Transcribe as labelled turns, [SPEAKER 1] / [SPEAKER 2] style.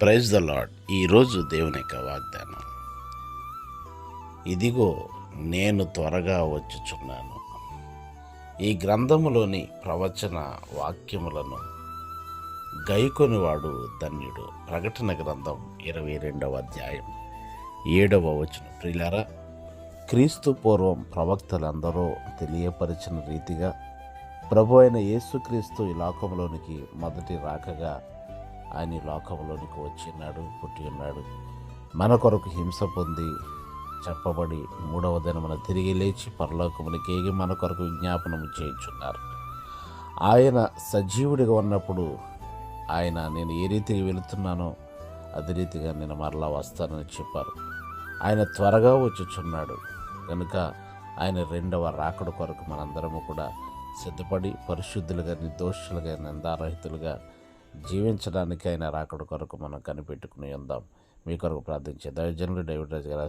[SPEAKER 1] Praise the lord. ఈరోజు దేవుని యొక్క వాగ్దానం, ఇదిగో నేను త్వరగా వచ్చుచున్నాను. ఈ గ్రంథములోని ప్రవచన వాక్యములను గైకొనివాడు ధన్యుడు. ప్రకటన గ్రంథం 22వ అధ్యాయం 7వ వచనం. ప్రియులారా, క్రీస్తు పూర్వం ప్రవక్తలందరూ తెలియపరిచిన రీతిగా ప్రభు అయిన యేసుక్రీస్తు ఈ లోకంలోనికి మొదటి రాకగా ఆయన ఈ లోకంలోనికి వచ్చినాడు, పుట్టి ఉన్నాడు. మన కొరకు హింస పొంది చెప్పబడి మూడవ దినమున తిరిగి లేచి పరలోకమునికి ఎగి మన కొరకు విజ్ఞాపనము చేయించున్నారు. ఆయన సజీవుడిగా ఉన్నప్పుడు ఆయన నేను ఏ రీతిగా వెళుతున్నానో అదే రీతిగా నేను మరలా వస్తానని చెప్పారు. ఆయన త్వరగా వచ్చుచున్నాడు కనుక ఆయన రెండవ రాకడ కొరకు మనందరము కూడా సిద్ధపడి పరిశుద్ధులుగా, నిర్దోషులుగా, నిందారహితులుగా జీవించడానికి ఆయన రాకడ కొరకు మనం కనిపెట్టుకుని ఉందాం. మీ కొరకు ప్రార్థించే దైవజనులు డేవిడ్ రాజు గారు,